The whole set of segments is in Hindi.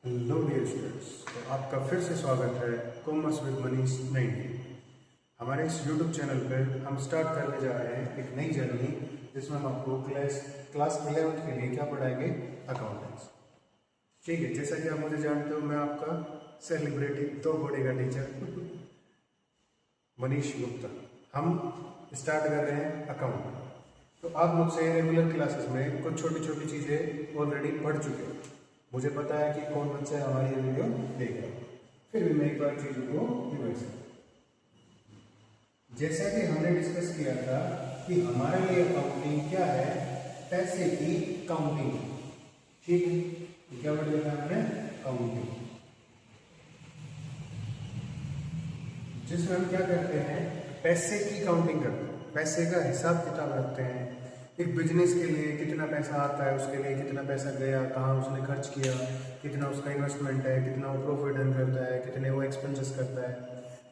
हेलो डियर स्टूडेंट्स, तो आपका फिर से स्वागत है कॉमर्स विद मनीष 90। हमारे इस यूट्यूब चैनल पर हम स्टार्ट करने जा रहे हैं एक नई जर्नी, जिसमें हम आपको क्लास 11th के लिए क्या पढ़ाएंगे, अकाउंटेंट्स। ठीक है, जैसा कि आप मुझे जानते हो, मैं आपका सेलिब्रिटी दो घोड़े का टीचर मनीष गुप्ता। हम स्टार्ट कर रहे हैं अकाउंट। तो आप मुझसे रेगुलर क्लासेस में कुछ छोटी छोटी चीज़ें ऑलरेडी पढ़ चुके हैं। मुझे पता है कि कौन बच्चा है हमारी ये वीडियो देख रहा है, फिर भी मैं एक बार चीज़ों को रिवाइज करूँ। जैसा कि हमने डिस्कस किया था कि हमारे लिए अकाउंटिंग क्या है, पैसे की काउंटिंग। ठीक है, तो क्या वर्ड लिखा है हमने, काउंटिंग, जिसमें हम क्या करते हैं, पैसे की काउंटिंग करते हैं, पैसे का हिसाब किताब रखते हैं। एक बिजनेस के लिए कितना पैसा आता है, उसके लिए कितना पैसा गया, कहाँ उसने खर्च किया, कितना उसका इन्वेस्टमेंट है, कितना वो प्रॉफिट अर्न करता है, कितने वो एक्सपेंसेस करता है,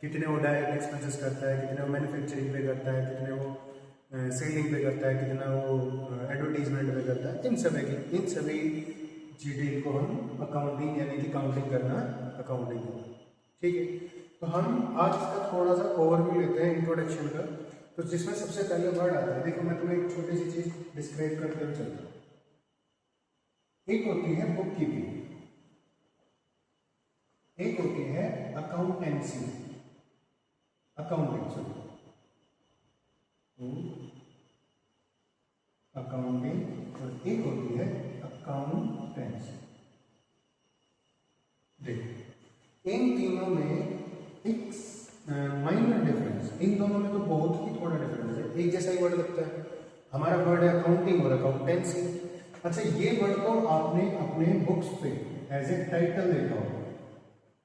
कितने वो डायरेक्ट एक्सपेंसेस करता है, कितने वो मैन्युफैक्चरिंग पे करता है, कितने वो सेलिंग पे करता है, कितना वो एडवर्टीजमेंट पे करता है। इन सभी डिटेल को हम अकाउंटिंग यानी कि काउंटिंग करना अकाउंटिंग है। ठीक है, तो हम आज इसका थोड़ा सा ओवरव्यू लेते हैं, इंट्रोडक्शन का। तो जिसमें सबसे पहले वर्ड आता है, देखो मैं तुम्हें एक छोटी सी चीज डिस्क्राइब करते हुए चलता हूँ। एक होती है बुक कीपिंग, एक होती है अकाउंटेंसी, अकाउंटिंग अकाउंटिंग, और एक होती है अकाउंटेंसी। देखो इन तीनों में एक माइनर डिफरेंस, इन दोनों में तो बहुत ही थोड़ा डिफरेंस है, एक जैसा ही वर्ड लगता है। हमारा वर्ड है अकाउंटिंग और अकाउंटेंसी। अच्छा, ये वर्ड को आपने अपने बुक्स पे एज ए टाइटल देखा होगा।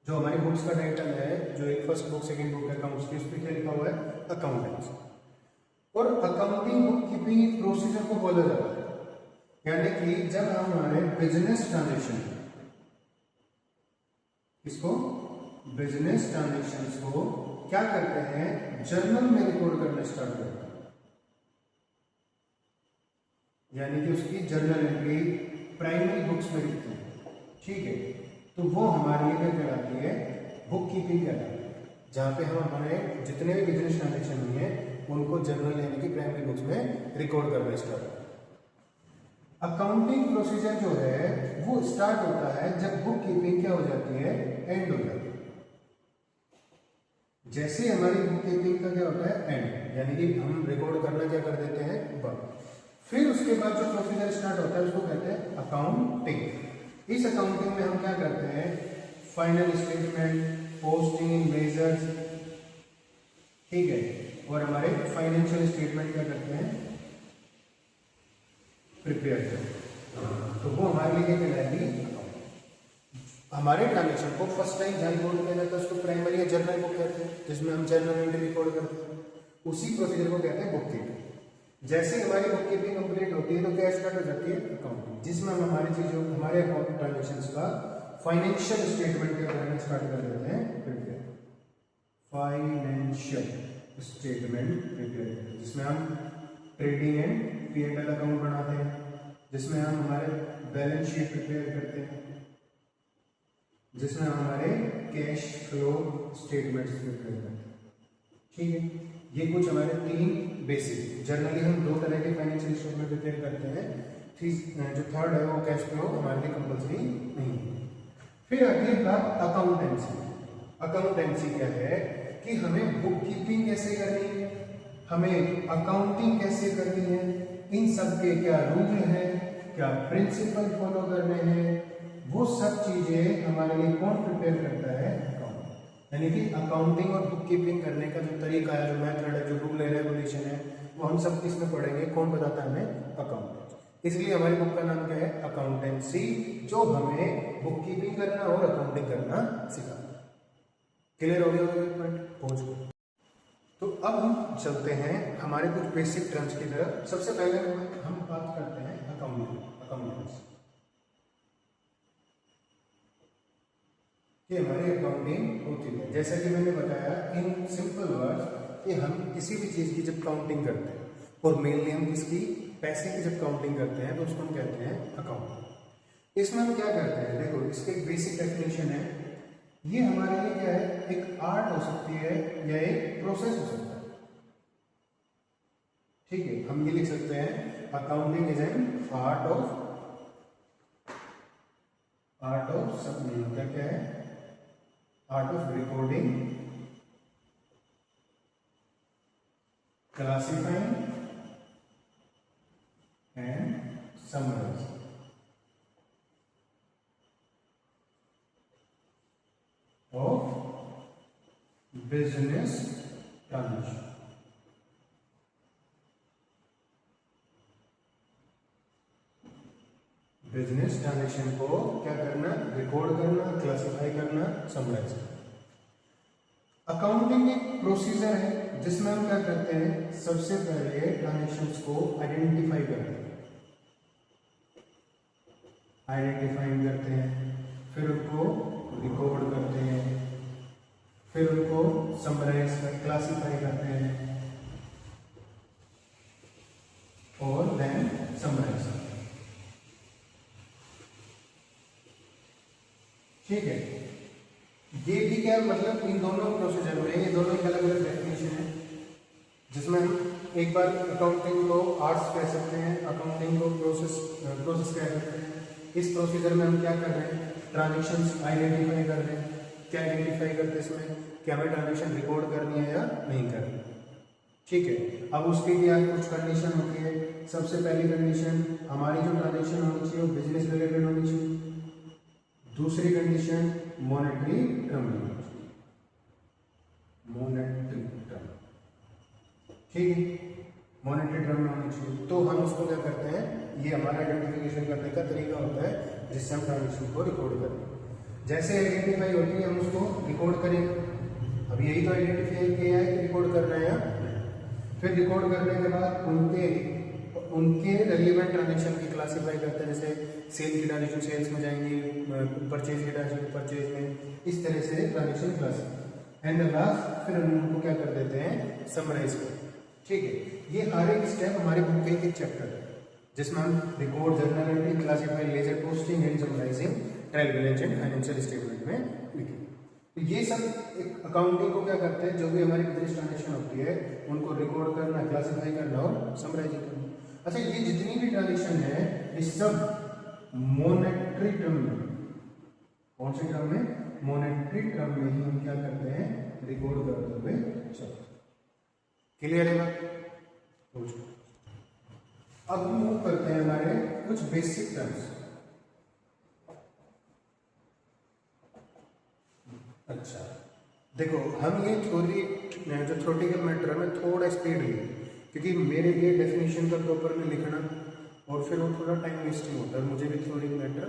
जो हमारी बुक्स का टाइटल है, जो एक फर्स्ट बुक सेकंड बुक है अकाउंट्स की, उस पर क्या लिखा हुआ है, अकाउंटेंसी। और अकाउंटिंग बुक कीपिंग प्रोसीजर को बोला जाता है, यानी कि जब हमारे बिजनेस ट्रांजेक्शन, इसको बिजनेस ट्रांजेक्शन्स को क्या करते हैं, जर्नल में रिकॉर्ड करना स्टार्ट करते हैं, यानी कि उसकी जर्नल एंट्री प्राइमरी बुक्स में लिखते हैं। ठीक है, तो वो हमारे लिए क्या कहलाती है, बुक कीपिंग कहलाती है, जहां पे हम हमारे जितने भी बिजनेस ट्रांजेक्शन हुए हैं उनको जर्नल यानी कि प्राइमरी बुक्स में रिकॉर्ड करना स्टार्ट करते हैं। अकाउंटिंग प्रोसीजर जो है वो स्टार्ट होता है जब बुक कीपिंग क्या हो जाती है, एंड हो जाती है। जैसे हमारी बुक कीपिंग का क्या होता है, एंड, यानी कि हम रिकॉर्ड करना क्या कर देते हैं, बंद। फिर उसके बाद जो प्रोसीजर स्टार्ट होता है उसको कहते हैं अकाउंटिंग। इस अकाउंटिंग में हम क्या करते हैं, final statement, posting in measures, ठीक है, और हमारे फाइनेंशियल स्टेटमेंट क्या करते हैं, प्रिपेयर करते हैं। तो वो हमारे लिए क्या कहलाएगी, हमारे ट्रांजेक्शन को फर्स्ट टाइम जहां रिकॉर्ड किया जाता है उसको प्राइमरी या जर्नल बुक कहते हैं, जिसमें हम जर्नल एंट्री रिकॉर्ड करते हैं। उसी प्रोसीजर को कहते हैं बुक कीपिंग। जैसे हमारी बुक कीपिंग कंप्लीट होती है तो क्या स्टार्ट हो जाती है, अकाउंटिंग, जिसमें हम हमारी चीजों, हमारे अकाउंट ट्रांजेक्शन का फाइनेंशियल स्टेटमेंट क्या करना स्टार्ट कर देते हैं, प्रिपेयर, फाइनेंशियल स्टेटमेंट प्रिपेयर, जिसमें हम ट्रेडिंग एंड P&L अकाउंट बनाते हैं, जिसमें हम हमारे बैलेंस शीट प्रिपेयर करते हैं, जिसमें हमारे कैश फ्लो स्टेटमेंट्स प्रिपेयर करते हैं। ठीक है, ये कुछ हमारे तीन बेसिक, जर्नली हम दो तरह के फाइनेंशियल स्टेटमेंट प्रिपेयर करते हैं। जो थर्ड है वो कैश फ्लो हमारे लिए कंपल्सरी नहीं है। फिर आती है बात अकाउंटेंसी। अकाउंटेंसी क्या है कि हमें बुक कीपिंग कैसे करनी है, हमें अकाउंटिंग कैसे करनी है, इन सब के क्या रूल हैं, क्या प्रिंसिपल फॉलो करने हैं, वो सब चीजें हमारे लिए कौन प्रिपेयर करता है, अकाउंट। यानी कि अकाउंटिंग और बुक कीपिंग करने का जो तरीका है, जो मेथड है, जो रूल है, रेगुलेशन है, वो हम सब किसमें पढ़ेंगे, कौन बताता है हमें, अकाउंटेंट। इसलिए हमारी बुक का नाम क्या है, अकाउंटेंसी, जो हमें बुक कीपिंग करना और अकाउंटिंग करना सिखाता है। क्लियर हो गया पहुंच गए। तो अब हम चलते हैं हमारे कुछ बेसिक टर्म्स की तरफ। सबसे पहले हम बात करते हैं अकाउंटेंसी, कि हमारी अकाउंटिंग होती है। जैसा कि मैंने बताया इन सिंपल वर्ड्स कि हम किसी भी चीज़ की जब काउंटिंग करते हैं, और मेनली हम किसकी, पैसे की जब काउंटिंग करते हैं, तो उसको हम कहते हैं अकाउंटिंग। इसमें हम क्या करते हैं, देखो इसकी एक बेसिक डेफिनेशन है। ये हमारे लिए क्या है, एक आर्ट हो सकती है या एक प्रोसेस हो सकता है। ठीक है, हम ये लिख सकते हैं accounting is an art of सब क्या है, art of recording, classifying and summarising. Of business transaction. Business transaction को क्या करना, रिकॉर्ड करना, क्लासिफाई करना, समराइज करना। अकाउंटिंग एक प्रोसीजर है जिसमें हम क्या करते हैं, सबसे पहले ट्रांजेक्शंस को आइडेंटिफाई करते हैं, फिर उनको रिकॉर्ड करते हैं, फिर उनको समराइज क्लासिफाई करते हैं और देन समराइज करते हैं। ठीक है, ये भी क्या मतलब इन दोनों प्रोसीजर में ये दोनों एक अलग अलग डेफिनेशन है, जिसमें हम एक बार अकाउंटिंग को आर्ट्स कह सकते हैं, अकाउंटिंग को प्रोसेस कह सकते हैं। इस प्रोसीजर में हम क्या कर रहे हैं, ट्रांजेक्शंस आइडेंटिफाई कर रहे हैं। क्या आइडेंटिफाई करते हैं इसमें, कि हमें ट्रांजेक्शन रिकॉर्ड करनी है या नहीं करनी। ठीक है, अब उसके क्या कुछ कंडीशन होती है। सबसे पहली कंडीशन, हमारी जो ट्रांजेक्शन होनी चाहिए वो बिजनेस रिलेटेड होनी चाहिए। दूसरी कंडीशन, मॉनेटरी टर्म होनी चाहिए, मॉनेटरी टर्म। ठीक है, मॉनेटरी टर्म में होनी चाहिए। तो हम उसको क्या करते हैं, ये हमारा आइडेंटिफिकेशन करने का तरीका होता है जिससे हम ट्रांजेक्शन को रिकॉर्ड करते हैं। जैसे आइडेंटिफाई होती है हम उसको रिकॉर्ड करें। अब यही तो आइडेंटिफाई किया है कि रिकॉर्ड करना है या फिर रिकॉर्ड करने के बाद उनके रेलिवेंट ट्रांजेक्शन की क्लासिफाई करते हैं। जैसे सेल की ट्रांजेक्शन सेल्स में जाएंगी, परचेज की ट्रांजेक्शन परचेज में, इस तरह से ट्रांजेक्शन क्लासिफाई। एंड लास्ट फिर हम उनको क्या कर देते हैं, समराइज कर। ठीक है, ये हर एक स्टेप हमारे बुक के एक चैप्टर है जिसमें हम record, journal entry, classify, ledger posting and summarising, trial balance and financial statement में लिखें। तो ये सब एक अकाउंटिंग को क्या करते हैं, जो भी हमारी बिजनेस ट्रांजेक्शन होती है उनको रिकॉर्ड करना, क्लासिफाई करना और समराइजिंग करना। अच्छा, ये जितनी भी ट्रांजेक्शन है ये सब मॉनेटरी टर्म में, कौन से टर्म में, मॉनेटरी टर्म में ही हम क्या करते हैं, रिकॉर्ड करते हुए चलते। क्लियर है बात? अब हम मूव करते हैं हमारे कुछ बेसिक टर्म्स। अच्छा देखो, हम ये थ्योरी जो थ्योरेटिकल मैटर है मैं थोड़ा स्पीड लिए, क्योंकि मेरे लिए डेफिनेशन का प्रॉपर में लिखना और फिर वो थोड़ा टाइम वेस्टिंग होता है, मुझे भी थ्योरी मैटर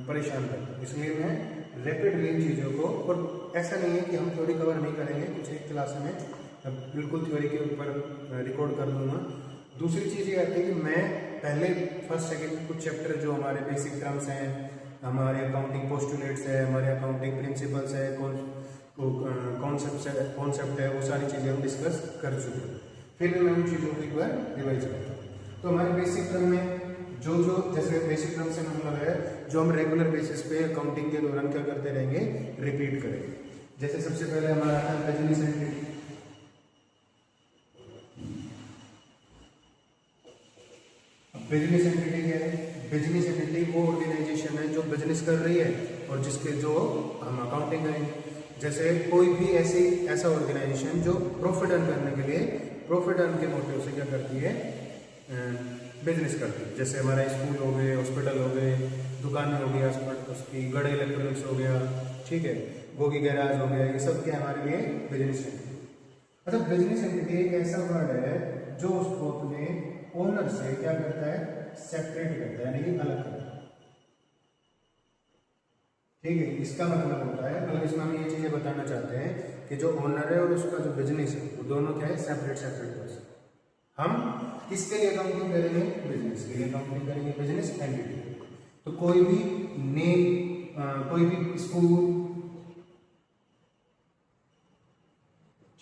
परेशान करता है, इसलिए मैं रैपिडली इन चीज़ों को, और ऐसा नहीं है कि हम थ्योरी कवर नहीं करेंगे, कुछ एक क्लास में बिल्कुल थ्योरी के ऊपर रिकॉर्ड कर दूंगा। दूसरी चीज़ ये आती है कि मैं पहले फर्स्ट सेकंड कुछ चैप्टर जो हमारे बेसिक टर्म्स हैं, हमारे अकाउंटिंग पोस्टुलेट्स है, हमारे अकाउंटिंग प्रिंसिपल्स है, कॉन्सेप्ट है, वो सारी चीज़ें हम डिस्कस कर चुके हैं। फिर मैं उन चीज़ों को एक बार रिवाइज करता हूँ। तो हमारे बेसिक टर्म में जो जैसे बेसिक टर्म से मतलब है जो हम रेगुलर बेसिस पे अकाउंटिंग के दौरान क्या करते रहेंगे, रिपीट करेंगे। जैसे सबसे पहले हमारा आता है बिजनेस एंटिटी। बिजनेस एंटिटी क्या है? बिजनेस एंटिटी वो ऑर्गेनाइजेशन है जो बिजनेस कर रही है और जिसके जो हम अकाउंटिंग करेंगे। जैसे कोई भी ऐसा ऑर्गेनाइजेशन जो प्रॉफिट अर्न करने के लिए, प्रॉफिट अर्न के मोटिव से क्या करती है, बिजनेस करती है। जैसे हमारा स्कूल हो गए, हॉस्पिटल हो गए, दुकानें हो गई, उसकी गढ़ इलेक्ट्रॉनिक्स हो गया, ठीक है, गोगी गैराज हो गया, ये सब क्या हमारे लिए बिजनेस एंटिटी। अच्छा, बिजनेस एंटिटी एक ऐसा वर्ड है जो उसको अपने ओनर से क्या करता है, सेपरेट करता है, यानी कि अलग करता है। ठीक है, इसका मतलब होता है, मतलब इसमें हम ये चीजें बताना चाहते हैं कि जो ओनर है और उसका जो बिजनेस है वो दोनों क्या है, सेपरेट पर्सन। हम किसके लिए अकाउंटिंग करेंगे, बिजनेस के लिए अकाउंटिंग करेंगे, बिजनेस एंटिटी। तो कोई भी नेम, कोई भी स्कूल,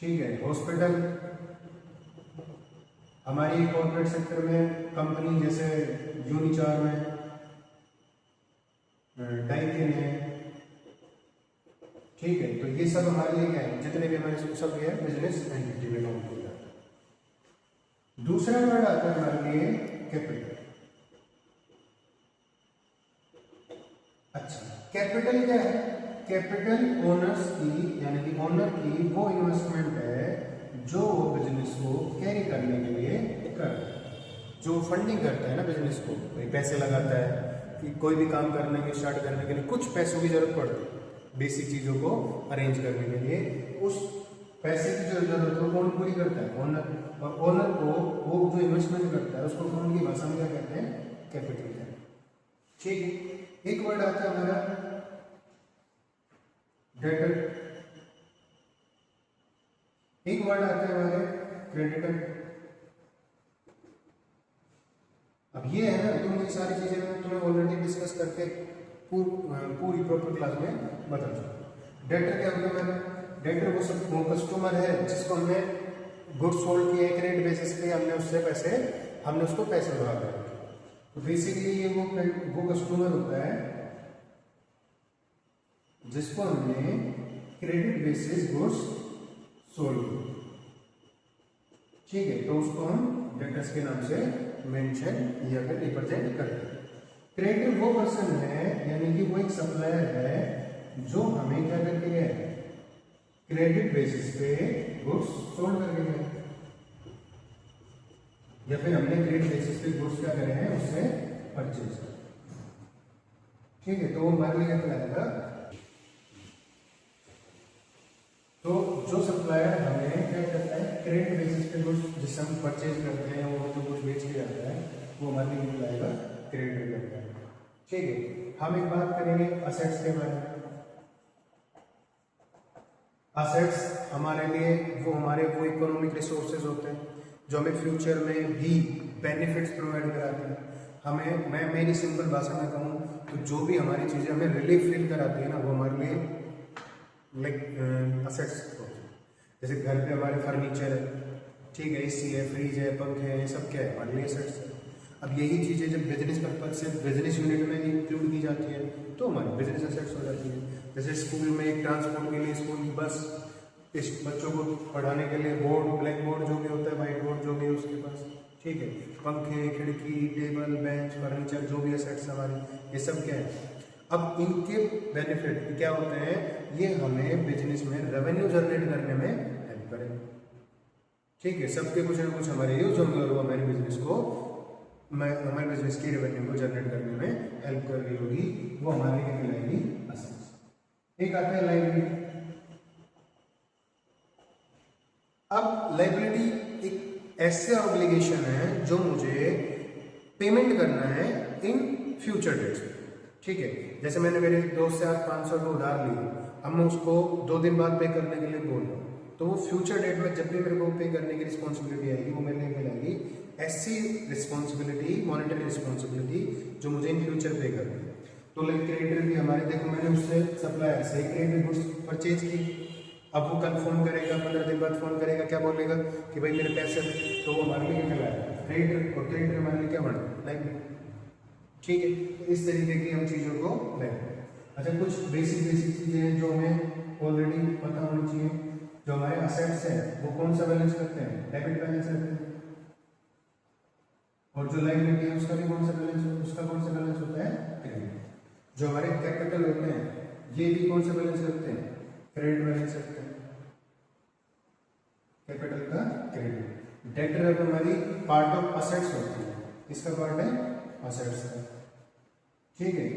ठीक है, हॉस्पिटल, हमारी कॉर्पोरेट सेक्टर में कंपनी जैसे यूनिचार में, डाइकिन है, ठीक है। तो ये सब हमारे लिए क्या है, जितने भी हमारे सब ये है बिजनेस एंटिटी में काउंट हो जाता है। दूसरा वर्ड आता है हमारे लिए कैपिटल। अच्छा, कैपिटल क्या है? कैपिटल ओनर्स की यानी कि ओनर की वो इन्वेस्टमेंट है जो वो बिजनेस को कैरी करने के लिए करता है, जो फंडिंग करता है ना बिजनेस को, कोई पैसे लगाता है कि कोई भी काम करने के स्टार्ट करने के लिए कुछ पैसों की जरूरत पड़ती है बेसिक चीजों को अरेंज करने के लिए, उस पैसे की जो जरूरत है कौन पूरी करता है? ओनर। और ओनर को वो जो इन्वेस्टमेंट करता है उसको कौन की भाषा में क्या कहते हैं? कैपिटल कहते हैं, ठीक है। एक वर्ड आता है हमारा डेटर, एक वर्ड आता है हमारे क्रेडिटर। अब ये है ना, तुम ये सारी चीजें मैं तुम्हें ऑलरेडी डिस्कस करके पूरी प्रॉपर क्लास में बता चुका। डेटर क्या होता है? डेटर वो कस्टमर है जिसको हमने गुड्स सोल्ड किए, क्रेडिट बेसिस पे हमने उससे पैसे, हमने उसको पैसे उधार दिए। तो बेसिकली ये वो कस्टमर होता है जिसको हमने क्रेडिट बेसिस गुड्स सोल्ड किए, ठीक है। तो उसको हम डेटर्स के नाम से मेंशन या फिर रिप्रेजेंट करते हैं। क्रेडिटर वो पर्सन है यानी कि वो एक सप्लायर है जो हमें क्या करके गया है? क्रेडिट बेसिस पे गुड्स सोल्ड करके गया, या फिर हमने क्रेडिट बेसिस पे गुड्स क्या करे हैं उससे परचेज कर, ठीक है। तो वो हमारे लिए क्या कहलाएगा? तो जो सप्लायर हमें क्या करता है क्रेडिट बेसिस पे गुड्स जिससे हम परचेज करते हैं, वो जो कुछ बेच के जाता है वो हमारे लिए कहलाएगा क्रेडिटर करता है, ठीक है। हम एक बात करेंगे असेट्स के बारे में। असेट्स हमारे लिए वो इकोनॉमिक रिसोर्सेज होते हैं जो हमें फ्यूचर में भी बेनिफिट्स प्रोवाइड कराते हैं। हमें, मैं मेरी सिंपल भाषा में कहूँ तो जो भी हमारी चीज़ें हमें रिलीफ फील कराती है ना, वो हमारे लिए लाइक असेट्स होते हैं। जैसे घर पे हमारे फर्नीचर है, ठीक है, एसी है, फ्रिज है, पंखे हैं, ये सब क्या है? हमारे लिए असेट्स है। अब यही चीज़ें जब बिजनेस पर्पज से बिजनेस यूनिट में इंक्लूड की जाती है तो हमारी बिजनेस असेट्स हो जाती है। जैसे स्कूल में एक ट्रांसपोर्ट के लिए स्कूल की बस, इस बच्चों को पढ़ाने के लिए बोर्ड, ब्लैक बोर्ड जो भी होता है, व्हाइट बोर्ड जो भी है उसके पास, ठीक है, पंखे, खिड़की, टेबल, बेंच, फर्नीचर, जो भी असेट्स हमारे, ये सब क्या है? अब इनके बेनिफिट क्या होते हैं? ये हमें बिजनेस में रेवेन्यू जनरेट करने में हेल्प करेंगे, ठीक है। सबके कुछ ना कुछ हमारे यूज होंगे और वो हमारे बिजनेस को, हमारे बिजनेस की रेवेन्यू को जनरेट करने में हेल्प कर रही होगी, वो हमारे लिए कहलाएगी असेट्स। एक आता है लायबिलिटी। अब लायबिलिटी एक ऐसे ऑब्लिगेशन है जो मुझे पेमेंट करना है इन फ्यूचर डेट्स, ठीक है। जैसे मैंने मेरे दोस्त से आज 500 रुपये उधार लिए, अब मैं उसको 2 दिन बाद पे करने के लिए बोल रहा हूँ, तो वो फ्यूचर डेट में जब भी मेरे को पे करने की रिस्पॉन्सिबिलिटी आएगी वो मेरे लिए कहलाएगी ऐसी रिस्पॉन्सिबिलिटी, मॉनेटरी रिस्पॉन्सिबिलिटी जो मुझे इन फ्यूचर पे करनी है। तो लाइक क्रेडिटर भी हमारे, देखो मैंने उससे सप्लायर से क्रेडिट गुड्स परचेज की, अब वो कल फोन करेगा, 15 दिन बाद फोन करेगा, क्या बोलेगा कि भाई मेरे पैसे, तो वो हमारे लिए कहलाएगा क्रेडिटर, और क्रेडिटर हमारे लिए क्या बना लाइक, ठीक है। तो इस तरीके की हम चीज़ों को लेंगे। अच्छा, कुछ बेसिक चीज़ें हैं जो हमें ऑलरेडी पता होनी चाहिए। जो हमारे असेट्स हैं वो कौन सा बैलेंस करते हैं? डेबिट बैलेंस रखते हैं। और जो लायबिलिटी है उसका भी कौन सा बैलेंस होता है? क्रेडिट। जो हमारे कैपिटल होते हैं ये भी कौन सा बैलेंस रखते हैं? क्रेडिट बैलेंस रखते हैं, कैपिटल का क्रेडिट। डेटर अब हमारी पार्ट ऑफ असेट्स होती है, इसका पार्ट है असेट्स का, ठीक है।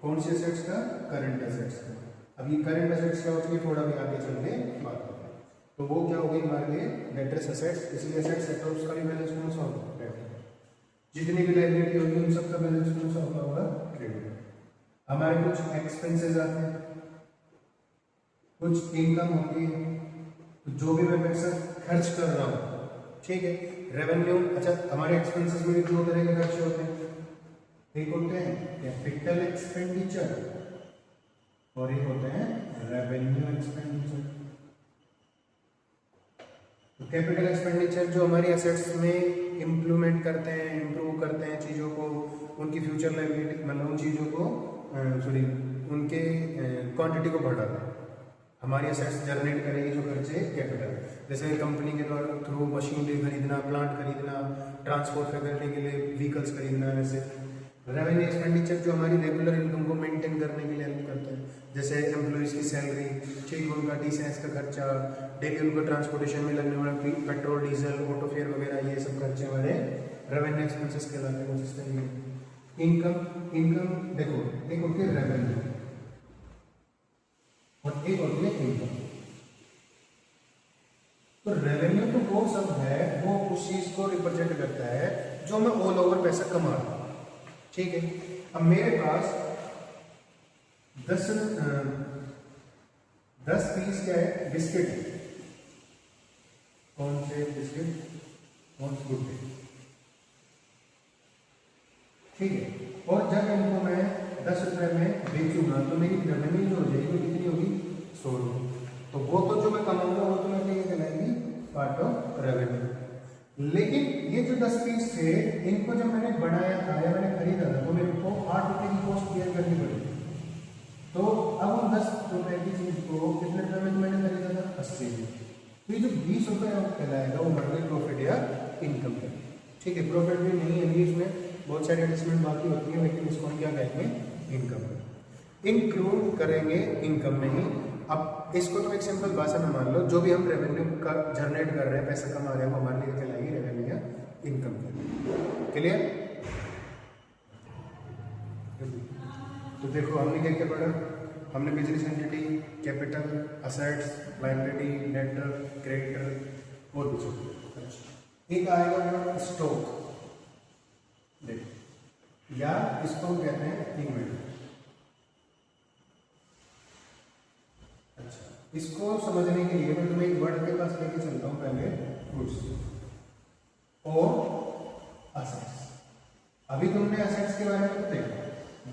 कौन सी असेट्स का? करंट असेट्स का। अब ये करंट असेट्स क्या होती है थोड़ा भी आगे चल के बात करते हैं। तो वो क्या होगी हमारे लिए? Debtors assets. इसलिए असेट्स है तो उसका भी बैलेंस कौन सा होगा? डेटर। जितनी भी लायबिलिटी होगी उन सबका बैलेंस कौन सा होगा? क्रेडिट। हमारे कुछ एक्सपेंसेस आते हैं, कुछ इनकम होती है, तो जो भी मैं पैसा खर्च कर रहा हूँ, ठीक है। रेवेन्यू, अच्छा हमारे एक्सपेंसेस में भी 2 तरह के खर्चे होते हैं, एक होते हैं कैपिटल एक्सपेंडिचर और एक होते हैं रेवेन्यू एक्सपेंडिचर। तो कैपिटल एक्सपेंडिचर जो हमारी एसेट्स में इम्प्रूव करते हैं चीज़ों को, उनकी फ्यूचर लायबिलिटी, मतलब उन चीज़ों को सॉरी उनके क्वांटिटी को बढ़ा दें। हमारी असेट्स जनरेट करेगी जो खर्चे कैपिटल, जैसे कंपनी के द्वारा थ्रू मशीनरी खरीदना, प्लांट खरीदना, ट्रांसपोर्ट फैसिलिटी के लिए व्हीकल्स खरीदना। वैसे रेवेन्यू एक्सपेंडिचर जो हमारी रेगुलर इनकम को मेंटेन करने के लिए हेल्प करते हैं, जैसे एम्प्लॉइज की सैलरी, ठीक उनका डिसेंस का खर्चा, डेली उनको ट्रांसपोर्टेशन में लगने वाला पेट्रोल डीजल ऑटो फेयर वगैरह, ये सब खर्चे हमारे रेवेन्यू एक्सपेंसेस कहलाते हैं। कुछ इस तरीके इनकम देखो, एक होती है रेवेन्यू और एक होती है इनकम। तो रेवेन्यू तो वो सब है, वो उस चीज को रिप्रेजेंट करता है जो मैं ऑल ओवर पैसा कमा रहा हूं, ठीक है। अब मेरे पास 10 पीस क्या है, बिस्किट है। कौन से बिस्किट, कौन से गुड डे, ठीक है। और जब इनको मैं 10 रुपए में बेचूंगा तो मेरी रेवेन्यू जो हो जाएगी कितनी होगी, 100 रुपये। तो वो तो जो मैं कमाऊंगा वो तो मैं ये कहलाएगी पार्ट ऑफ रेवेन्यू। लेकिन ये जो 10 पीस थे, इनको जब मैंने बनाया था या मैंने खरीदा था तो मेरे को 8 रुपए की कॉस्ट बेयर करनी पड़ी। तो अब उन 10 रुपए की चीज को कितने रुपए में मैंने खरीदा था, 80 में। तो ये जो 20 रुपए कहलाएगा वो हमारे प्रॉफिट या इनकम है, ठीक है। प्रॉफिट भी नहीं है, इसमें बहुत सारी एडजस्टमेंट बाकी होती है, लेकिन इसको हम क्या कहेंगे, इनकम इंक्लूड करेंगे इनकम में ही। अब इसको तो एक सिंपल भाषा में मान लो, जो भी हम रेवेन्यू का जनरेट कर रहे हैं, पैसा कमा रहे हैं, वो हमारे लिए कहलाएगी रेवेन्यू या इनकम। क्लियर? तो देखो हमने क्या क्या पढ़ा, हमने business entity, capital, assets, liability, debtor, creditor और भी। एक आएगा स्टॉक, देखो, या इसको कहते हैं इन्वेंटरी। अच्छा, इसको समझने के लिए मैं तुम्हें एक वर्ड के पास लेके चलता हूं पहले, गुड्स और असेट्स। अभी तुमने असेट्स के बारे में तो देखा,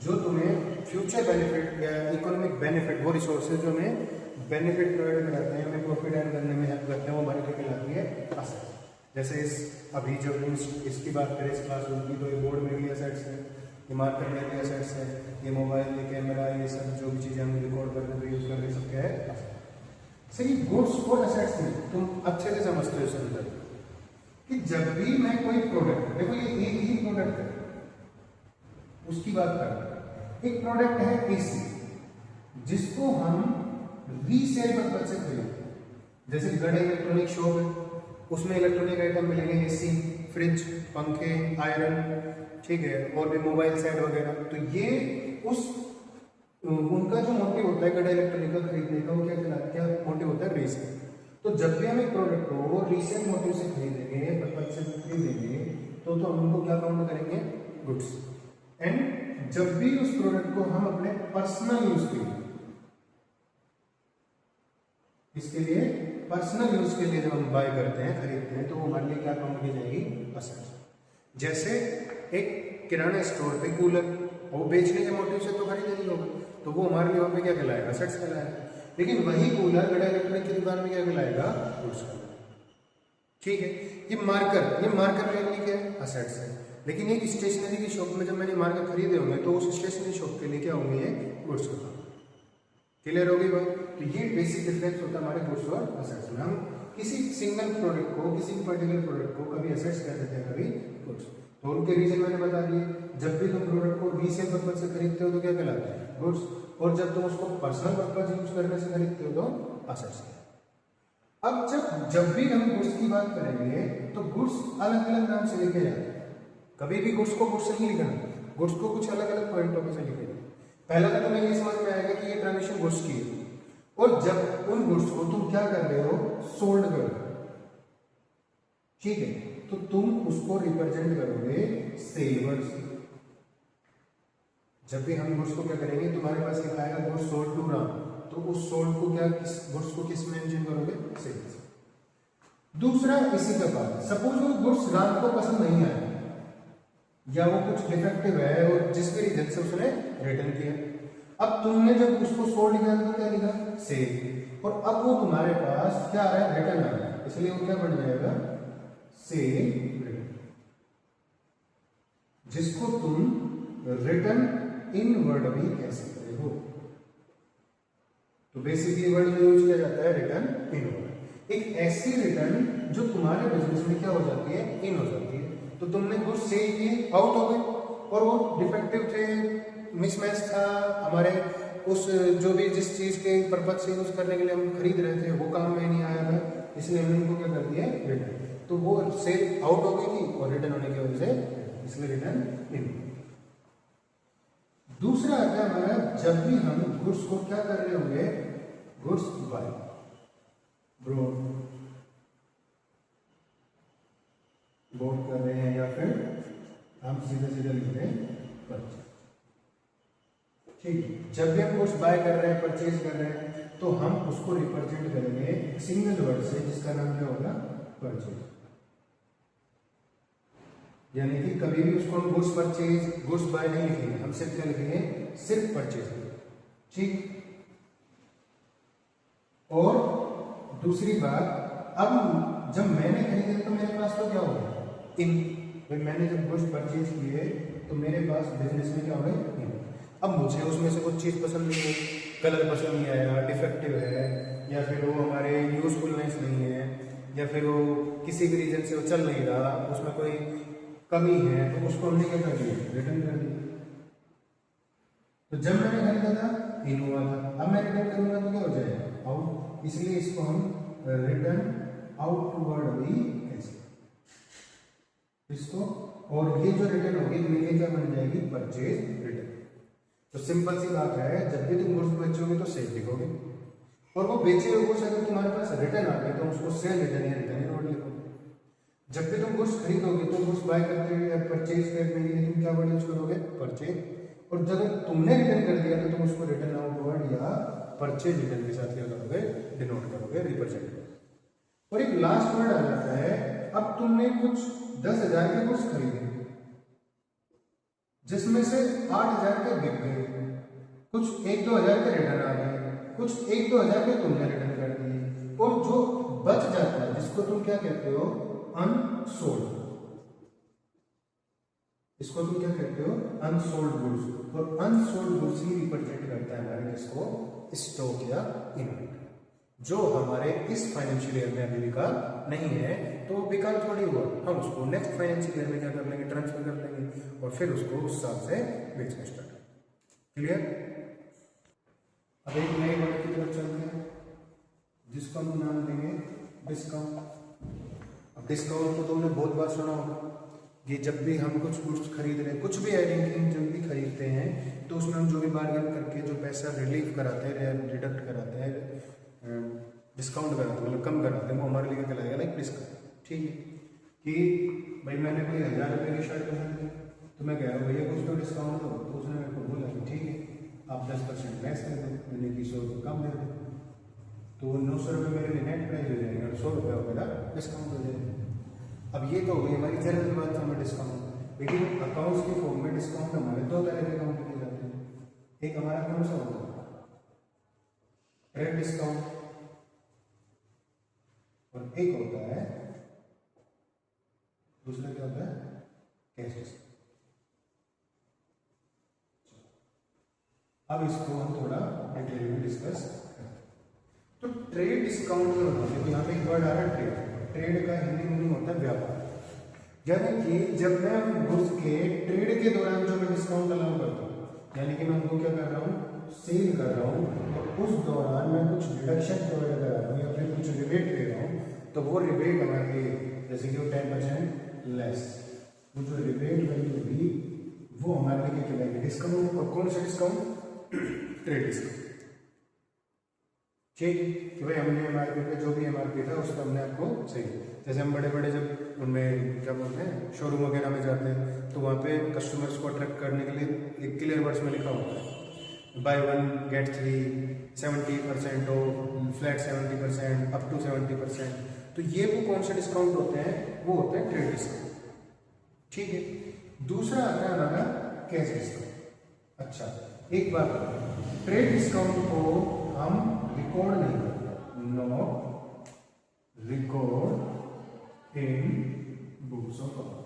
जो तुम्हें फ्यूचर बेनिफिट या इकोनॉमिक बेनिफिट, वो रिसोर्सेज जो हमें बेनिफिट प्रोवाइड कराते हैं, हमें प्रॉफिट अर्न करने में हेल्प करते हैं, वो हमारे लिए कहलाती है असेट्स। जैसे अभी जब हम इसकी बात करें इस क्लास की, तो ये बोर्ड में भी असेट्स है, ये मार्कर में भी असेट्स है, ये मोबाइल, ये कैमरा, ये सब जो भी चीज़ें हम रिकॉर्ड करने पर यूज कर रहे हैं, सब क्या है सही। गुड्स और असेट्स में तुम अच्छे से समझते हो समझ कि जब भी मैं कोई प्रोडक्ट, देखो ये एक ही प्रोडक्ट है, उसकी बात कर रहे हैं। एक प्रोडक्ट है एसी, जिसको हम रीसेल पर्पज से खरीदते हैं। जैसे गड़े इलेक्ट्रॉनिक शॉप है, उसमें इलेक्ट्रॉनिक आइटम मिलेंगे, एसी, फ्रिज, पंखे, आयरन, ठीक है, और भी मोबाइल सेट वगैरह। तो ये उस उनका जो मोटिव होता है गड़ा इलेक्ट्रॉनिक का खरीदने का, वो क्या मोटिव होता है, रीसेल। तो जब भी हम एक प्रोडक्ट को रीसेल मोटिव से खरीदेंगे, पर्पज से खरीदेंगे, तो हम उनको क्या काउंट करेंगे, गुड्स। एंड जब भी उस प्रोडक्ट को हम अपने पर्सनल यूज के लिए, इसके लिए पर्सनल यूज के लिए जब हम बाय करते हैं, खरीदते हैं, तो वो हमारे लिए क्या काउंट की जाएगी, असेट्स। जैसे एक किराना स्टोर पे कूलर, वो बेचने के मोटिव से तो खरीदे नहीं होगा, तो वो हमारे लिए वहां पे क्या कहलाएगा, असेट्स कहलाएगा। लेकिन वही कूलर गड़ा इलेक्ट्रॉनिक की दुकान में क्या कहलाएगा, गुड्स कहलाएगा, ठीक है। ये मार्कर मेरे क्या है, असेट्स है। लेकिन एक स्टेशनरी की शॉप में जब मैंने मार्कर खरीदे होंगे, तो उस स्टेशनरी शॉप के लिए क्या होंगे, ये गुड्स का। क्लियर हो गई बात? तो ये बेसिक डिफरेंस होता है हमारे गुड्स और असेट्स में। हम किसी सिंगल प्रोडक्ट को, किसी पर्टिकुलर प्रोडक्ट को कभी असेट्स कह देते हैं, कभी गुड्स। तो उनके रीजन मैंने बता दिए। जब भी तुम प्रोडक्ट को रीसेल पर्पज से खरीदते हो तो क्या कहलाता है, गुड्स। और जब तुम उसको पर्सनल पर्पज यूज करने से खरीदते हो तो असेट्स। अब जब भी हम गुड्स की बात करेंगे तो गुड्स अलग अलग नाम से लिखे जाते हैं। कभी भी गुड्स को गुड्स नहीं लिखना, गुड्स को कुछ अलग अलग पॉइंटों पर से लिखे जाते। पहला तो तुम्हें ये समझ में आएगा कि ये ट्रांजेक्शन गुड्स की है, और जब उन गुड्स को तुम क्या कर रहे हो, सोल्ड कर रहे हो, ठीक है, तो तुम उसको रिप्रेजेंट करोगे सेल वर्ड से। जब भी हम गुड्स को क्या करेंगे, तुम्हारे पास लिखा आएगा गुड्स सोल्ड टू राम, तो उस सोल्ड को क्या, गुड्स को किस में मेंशन करोगे, सेल से। दूसरा इसी का बात, सपोज वो गुड्स राम को पसंद नहीं आया, या वो कुछ डिफेक्टिव है और जिस भी रीजन से उसने रिटर्न किया, अब तुमने जब उसको सोल्ड किया तो क्या लिखा, सेल। और अब वो तुम्हारे पास क्या आ रहा है, रिटर्न आ रहा है, इसलिए वो क्या बन जाएगा, सेल रिटर्न। जिसको तुम रिटर्न इनवर्ड भी कह सकते हो। तो बेसिकली वर्ड जो यूज किया जाता है रिटर्न इनवर्ड। एक ऐसी रिटर्न जो तुम्हारे बिजनेस में क्या हो जाती है, इन हो जाती है। तो तुमने गुड्स सेल किए, आउट हो गए, और वो डिफेक्टिव थे, मिसमैच था, हमारे उस जो भी जिस चीज के पर्पज से यूज करने के लिए हम खरीद रहे थे वो काम में नहीं आया था, इसलिए हमने उनको क्या कर दिया, रिटर्न। तो वो सेल आउट हो गई थी और रिटर्न होने की वजह से इसलिए रिटर्न इन। दूसरा आता है हमारा, जब भी हम गुड्स को क्या कर रहे होंगे, गुड्स बाय, बोट कर रहे हैं, या फिर हम सीधे सीधे लिख रहे हैं परचेज। ठीक है, जब भी हम गुड्स बाय कर रहे हैं, परचेज कर रहे हैं, तो हम उसको रिप्रेजेंट करेंगे सिंगल वर्ड से, जिसका नाम क्या होगा, परचेज। यानी कि कभी भी उसको हम गुड्स परचेज, गुड्स बाय नहीं लिखेंगे, हम सिर्फ क्या लिखेंगे, सिर्फ परचेज। ठीक। और दूसरी बात, अब जब मैंने खरीदे तो मेरे पास तो क्या हो गया, इन। मैंने जब गुड्स परचेज किए तो मेरे पास बिजनेस में क्या हो गया, इन। अब मुझे उसमें से कुछ चीज पसंद नहीं है, कलर पसंद नहीं आया, डिफेक्टिव है, या फिर वो हमारे यूजफुलनेस नहीं है, या फिर वो किसी भी रीजन से वो चल नहीं रहा, उसमें कोई कमी है, तो उसको हमने क्या कर दिया, रिटर्न कर दिया। तो जब मैंने खरीदा था इन हुआ था, अब मैं रिटर्न करूंगा तो क्या हो जाएगा, आउट। इसलिए इसको हम रिटर्न आउटवर्ड भी कह सकते इसको। और ये जो रिटर्न होगी ये क्या बन जाएगी, परचेज रिटर्न। तो सिंपल सी बात है, जब भी तुम गुड्स बेचोगे तो सेल लिखोगे, और वो बेचे हुए गुड्स अगर तुम्हारे पास रिटर्न आ गए तो उसको सेल रिटर्न या रिटर्न नोट लिखोगे। जब भी तुम गुड्स खरीदोगे तो गुड्स बाय करते हुए या परचेज करने के लिए तुम क्या वर्ड यूज करोगे, परचेज। और जब तुमने रिटर्न कर दिया तो तुम उसको रिटर्न आउटवर्ड या परचेज रिटर्न के साथ क्या करोगे, डिनोट करोगे, रिप्रेजेंट करोगे। और एक लास्ट वर्ड आ जाता है, अब तुमने कुछ 10,000 के गुड्स खरीदे, जिसमें से 8,000 के बिक गए, कुछ 1-2 हजार के रिटर्न आ गए, कुछ 1-2 हजार के तुमने रिटर्न कर दिए, और जो बच जाता है जिसको तुम क्या कहते हो, अनसोल्ड, इसको तुम क्या कहते हो, अनसोल्ड गुड्स। और अनसोल्ड गुड्स ही रिप्रेजेंट करता है हमारे किसको, स्टॉक या इन्वेंटरी, जो हमारे इस फाइनेंशियल ईयर में अभी बिका नहीं है, तो बेकार थोड़ी हुआ, हम उसको नेक्स्ट फाइनेंशियल ईयर में क्या कर लेंगे, ट्रांसफर कर लेंगे, और फिर उसको उस हिसाब से बेचना स्टार्ट करेंगे। क्लियर। अब एक नए वर्ड की तरफ चलते हैं, जिसको हम नाम देंगे डिस्काउंट। अब डिस्काउंट तो तुमने बहुत बार सुना होगा, ये जब भी हम कुछ गुड्स खरीद रहे हैं, कुछ भी आइटम जब भी खरीदते हैं, तो उसमें हम जो भी बार्गेन करके जो पैसा रिलीव कराते हैं, डिडक्ट कराते हैं, डिस्काउंट कराते हैं, मतलब कम कराते हैं, वो हमारे लिए कहलाएगा लाइक डिस्काउंट। ठीक है, कि भाई मैंने कोई 1000 रुपये की शर्ट पसंद की, तो मैं कह रहा हूँ भैया कुछ तो डिस्काउंट दो, तो उसने मेरे को बोला कि ठीक है आप 10% लेस कर दो, मैंने की 100 रुपये कम दे दो, तो 900 रुपये मेरे लिए नेट प्राइस हो जाएगा, और 100 रुपये मेरा डिस्काउंट हो जाएगा। अब ये तो हो गई हमारी जनरल बात, हमें डिस्काउंट। लेकिन अकाउंट्स के फॉर्म में डिस्काउंट हमारे 2 तरह के अकाउंट किए जाते हैं। एक हमारा कौन सा होता है, ट्रेड डिस्काउंट, और एक होता है दूसरा क्या होता है, कैश डिस्काउंट। अब इसको हम थोड़ा डिटेल में डिस्कस करते हैं। तो ट्रेड डिस्काउंट में होता है, यहाँ पे एक वर्ड आ रहा है ट्रेड। ट्रेड का हिंदी मीनिंग होता है व्यापार, यानी कि जब मैं गुड्स के ट्रेड के दौरान जो मैं डिस्काउंट अलाउ करता हूँ, यानी कि मैं उनको क्या कर रहा हूँ, सेल कर रहा हूँ, तो उस दौरान मैं कुछ डिडक्शन प्रोवाइड करा रहा हूँ या फिर कुछ रिबेट दे रहा हूँ, तो वो रिबेट हमारे लिए जैसे कि वो 10% लेस, वो जो रिबेट वैल्यू होगी वो हमारे लिए क्या कहलाएगी, डिस्काउंट। और कौन सा डिस्काउंट, ट्रेड डिस्काउंट। ठीक है, कि भाई हमने एमआरपी पे जो भी एमआरपी था उसको हमने आपको सही, जैसे हम बड़े बड़े जब उनमें क्या बोलते हैं शोरूम वगैरह में जाते हैं, तो वहाँ पे कस्टमर्स को अट्रैक्ट करने के लिए एक क्लियर वर्ड्स में लिखा होता है, buy 1 get 3, 70% off, flat 70%, up to 70%। तो ये वो कौन से डिस्काउंट होते हैं, वो होते हैं ट्रेड डिस्काउंट। ठीक है, दूसरा आता है हमारा कैश डिस्काउंट। अच्छा एक बात बताओ, ट्रेड डिस्काउंट को हम रिकॉर्ड नहीं करते, not record in books of account.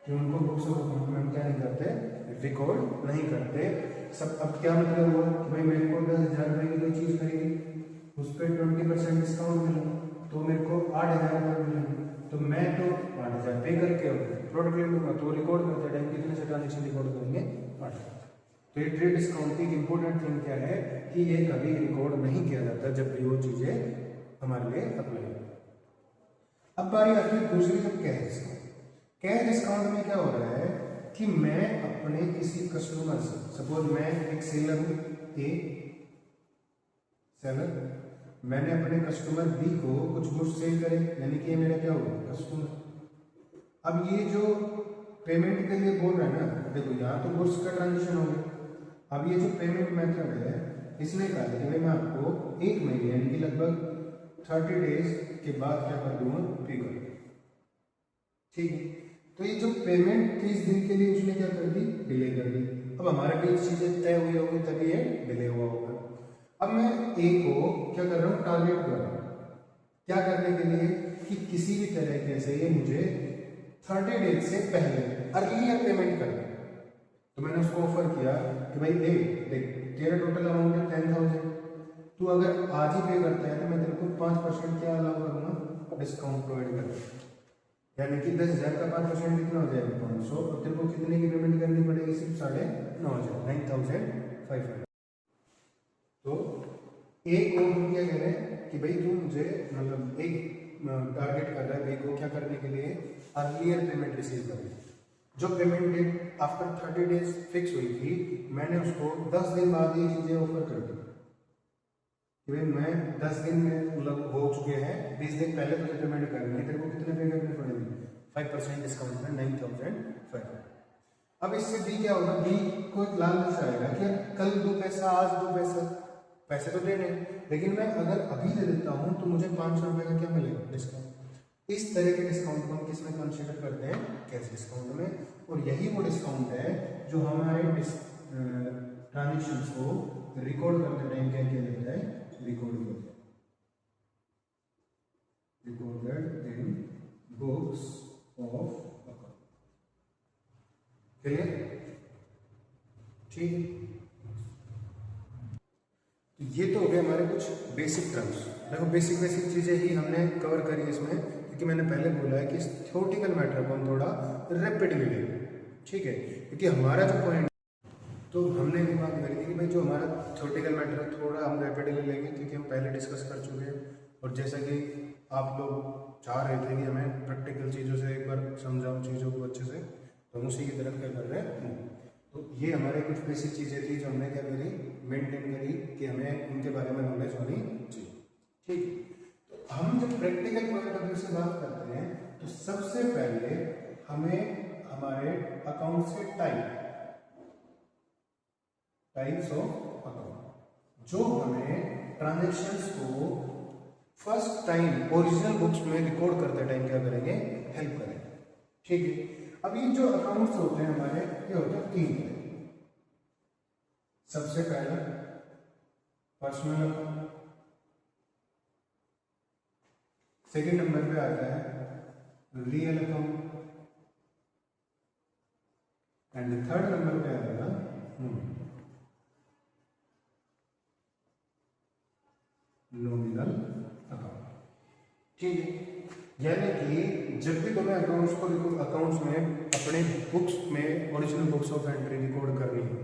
कि उनको बुक्स ऑफ अकाउंट में हम क्या नहीं करते, रिकॉर्ड नहीं करते। सब अब क्या मतलब हुआ कि भाई मेरे को 10,000 रुपये की कोई चीज़ खरीदी, उस पर 20% डिस्काउंट मिला, तो मेरे को 8,000 रुपये मिलेंगे, तो मैं तो 8,000 पे करके प्रोडक्ट ले लूँगा, तो रिकॉर्ड करते टाइम कितने से ट्रांजेक्शन रिकॉर्ड करेंगे, 8,000। तो ये ट्रेड डिस्काउंट की इंपॉर्टेंट थिंग क्या है कि ये कभी रिकॉर्ड नहीं किया जाता जब भी वो चीज़ें हमारे लिए अप्लाई हो। अब बारी आती है दूसरी, जो कैश डिस्काउंट। कैश डिस्काउंट में क्या हो रहा है कि मैं अपने किसी कस्टमर से, सपोज मैं एक सेलर हूँ, ए सेलर, मैंने अपने कस्टमर बी को कुछ गुड्स सेल करे, यानी कि ये मेरा क्या होगा, कस्टमर। अब ये जो पेमेंट के लिए बोल रहा है ना, देखो यहाँ तो गुड्स का ट्रांजेक्शन हो गया। अब ये जो पेमेंट मेथड है इसने कहा कि भाई मैं आपको 1 महीने यानी कि लगभग 30 डेज के बाद क्या कर दूंगा, पे कर, ठीक है। तो ये जो पेमेंट 30 दिन के लिए उसने क्या कर दी, डिले कर दी। अब हमारे बीच चीजें तय हुई होगी तभी ये डिले हुआ होगा। अब मैं ए को क्या कर रहा हूँ, टारगेट कर रहा हूँ, क्या करने के लिए कि किसी भी तरीके से ये मुझे 30 डेज से पहले अर्लियर पेमेंट करना। तो मैंने उसको ऑफर किया कि भाई देख तेरा टोटल अमाउंट है 10,000, तू अगर आज ही पे करता है तो मैं तेरे को 5% क्या अलाउ करूँगा, डिस्काउंट प्रोवाइड करूँगा, यानी कि 10,000 का 5% कितना हो जाएगा, 500, और तेरे को कितने की पेमेंट करनी पड़ेगी, सिर्फ 9,500, 9,500। तो एक को हम क्या कह रहे हैं कि भाई तू मुझे मतलब एक टारगेट कर रहा है भाई को क्या करने के लिए, अर्लियर पेमेंट रिसीव करनी। जो payment date after 30 days fix हुई थी, मैंने उसको 10 दिन बाद ये चीज़ें ऑफर कर दी कि भाई मैं 10 दिन में मतलब हो चुके हैं, 20 दिन पहले तुझे पेमेंट करनी है, तेरे को कितने पे करने पड़ेंगे, 5% डिस्काउंट में 9,500। अब इससे बी क्या होगा, बी को एक लालच आएगा कि कल दो पैसा, आज दो पैसा, पैसे तो देने, लेकिन मैं अगर अभी दे देता हूँ तो मुझे 500 रुपये का क्या मिलेगा, डिस्काउंट। इस तरह के डिस्काउंट को हम किस में कंसीडर करते हैं, कैश डिस्काउंट में। और यही वो डिस्काउंट है जो हमारे ट्रांजेक्शंस को रिकॉर्ड करते टाइम क्या किया जाता है, रिकॉर्ड किया जाता है, recorded in books of account. Clear, ठीक है। तो ये तो हो गए हमारे कुछ बेसिक टर्म्स। देखो बेसिक चीजें ही हमने कवर करी इसमें, क्योंकि मैंने पहले बोला है कि थ्योरेटिकल मैटर को हम थोड़ा रैपिडली लेंगे, ठीक है, क्योंकि हमारा जो पॉइंट, तो हमने भी बात करी थी कि भाई जो हमारा थ्योरेटिकल मैटर है थोड़ा हम रैपिडली लेंगे, क्योंकि हम पहले डिस्कस कर चुके हैं, और जैसा कि आप लोग चाह रहे थे कि हमें प्रैक्टिकल चीज़ों से एक बार समझाओ चीज़ों को अच्छे से, तो हम उसी की तरफ क्या कर रहे हैं। तो ये हमारे कुछ बेसिक चीज़ें थी जो हमने क्या करी, मेंटेन करी कि हमें उनके बारे में नॉलेज होनी चाहिए, ठीक है। तो हम जब प्रैक्टिकल पॉइंट ऑफ व्यू से बात करते हैं तो सबसे पहले हमें हमारे अकाउंट्स के टाइप्स ऑफ अकाउंट, जो हमें ट्रांजेक्शन्स को फर्स्ट टाइम ओरिजिनल बुक्स में रिकॉर्ड करते टाइम क्या करेंगे, हेल्प करेंगे, ठीक है। अब ये जो अकाउंट्स होते हैं हमारे, ये होते हैं 3 तरह। सबसे पहला पर्सनल अकाउंट, सेकेंड नंबर पे आता है real account, and third number पे आएगा नॉमिनल अकाउंट, ठीक है। यानी कि जब भी तुम्हें अकाउंट्स में अपने बुक्स में original books of entry record करनी है,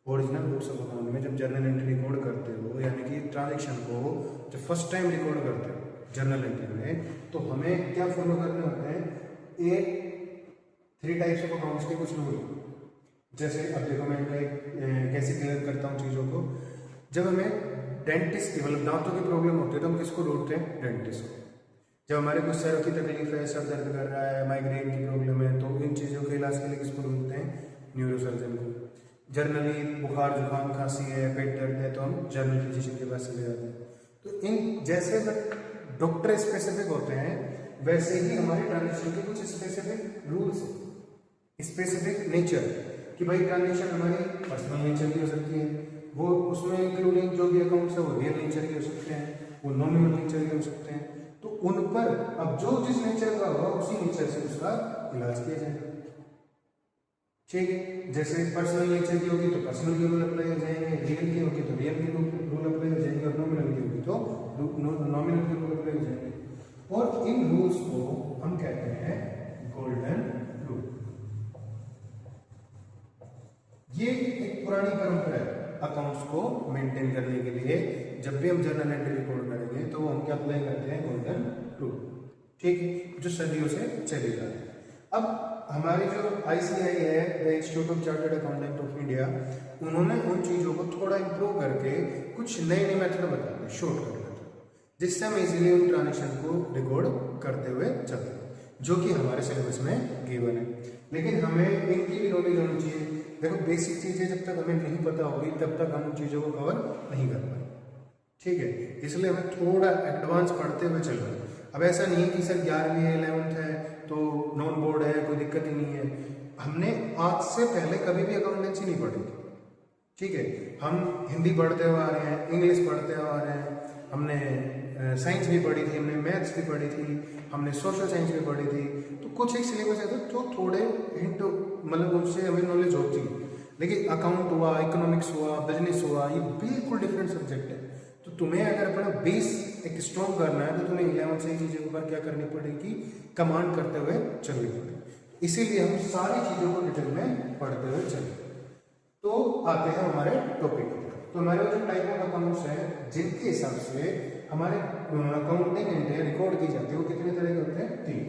ओरिजिनल बुक्स ऑफ अकाउंट में जब जर्नल एंट्री रिकॉर्ड करते हो, यानी कि ट्रांजेक्शन को जब फर्स्ट टाइम रिकॉर्ड करते हो जर्नल एंट्री में, तो हमें क्या फॉलो करने होते हैं, एक 3 टाइप्स ऑफ अकाउंट्स के कुछ रूल। जैसे अब देखो मैं कैसे क्लियर करता हूँ चीज़ों को। जब हमें डेंटिस्ट की मतलब दांतों की प्रॉब्लम होती है तो हम किसको ढूंढते हैं, डेंटिस्ट को। जब हमारे को सर की तकलीफ है, सर दर्द कर रहा है, माइग्रेन की प्रॉब्लम है, तो इन चीज़ों के इलाज के लिए किसको ढूंढते हैं, न्यूरोसर्जन को। जनरली बुखार जुकाम खांसी है, पेट दर्द है, तो हम जनरल फिजिशियन के पास चले जाते हैं। तो इन जैसे डॉक्टर स्पेसिफिक होते हैं, वैसे ही हमारे ट्रांजेक्शन के कुछ स्पेसिफिक रूल्स हैं, स्पेसिफिक नेचर, कि भाई ट्रांजेक्शन हमारी पर्सनल नेचर की हो सकती है, वो उसमें इंक्लूडिंग जो भी अकाउंट्स है वो रियल नेचर के हो सकते हैं, वो नॉमिनल नेचर के हो सकते हैं। तो उन पर अब जो जिस नेचर का होगा उसी नेचर से उसका इलाज किया जाएगा, ठीक है, जैसे पर्सनल नेचर की होगी तो पर्सनल के रूल अप्लाई हो जाएंगे, रियल की होगी तो रियल के रूल अप्लाई हो जाएंगे, और नॉमिनल की होगी तो नॉमिनल के रूल अप्लाई हो जाएंगे। और इन रूल्स को हम कहते हैं गोल्डन रूल। ये एक पुरानी परंपरा है अकाउंट्स को मेंटेन करने के लिए। जब भी हम जर्नल एंट्री रिकॉर्ड करेंगे तो हम क्या अप्लाई करते हैं, गोल्डन रूल। ठीक है, जो सदियों से चलेगा। अब हमारी जो ICAI है, the institute of chartered accountant of India, उन्होंने उन चीज़ों को थोड़ा इंप्रूव करके कुछ नए नए मेथड बता दिए, शॉर्ट कर दिए, जिससे हम इजीली उन ट्रांजेक्शन को रिकॉर्ड करते हुए चलते हैं, जो कि हमारे सिलेबस में गिवन है। लेकिन हमें इनकी भी नॉलेज होनी चाहिए। देखो, बेसिक चीज़ें जब तक हमें नहीं पता होगी तब तक हम उन चीज़ों को कवर नहीं कर पाएंगे। ठीक है, इसलिए हमें थोड़ा एडवांस पढ़ते हुए चल रहे हैं। अब ऐसा नहीं है कि सर 11वीं है 11th है तो नॉन बोर्ड है, कोई दिक्कत ही नहीं है। हमने आज से पहले कभी भी अकाउंटेंसी नहीं पढ़ी थी। ठीक है, हम हिंदी पढ़ते हुए आ रहे हैं, इंग्लिश पढ़ते हुए आ रहे हैं, हमने साइंस भी पढ़ी थी, हमने मैथ्स भी पढ़ी थी, हमने सोशल साइंस भी पढ़ी थी। तो कुछ एक सिलेबस है जो थोड़े हिंट मतलब उनसे हमें नॉलेज होती है। लेकिन अकाउंट हुआ, इकोनॉमिक्स हुआ, बिजनेस हुआ, ये बिल्कुल डिफरेंट सब्जेक्ट है। तो तुम्हें अगर अपना बेस एक स्ट्रॉन्ग करना है तो तुम्हें 11 से ही चीज़ों के ऊपर क्या करनी पड़ेगी, कमांड करते हुए चलनी पड़ेगी। इसीलिए हम सारी चीज़ों को डिटेल में पढ़ते हुए चलेंगे। तो आते हैं हमारे टॉपिक। तो हमारे जो टाइप ऑफ अकाउंट्स है जिनके हिसाब से हमारे अकाउंटिंग एंट्री रिकॉर्ड की जाती है, वो कितने तरह के होते हैं, 3।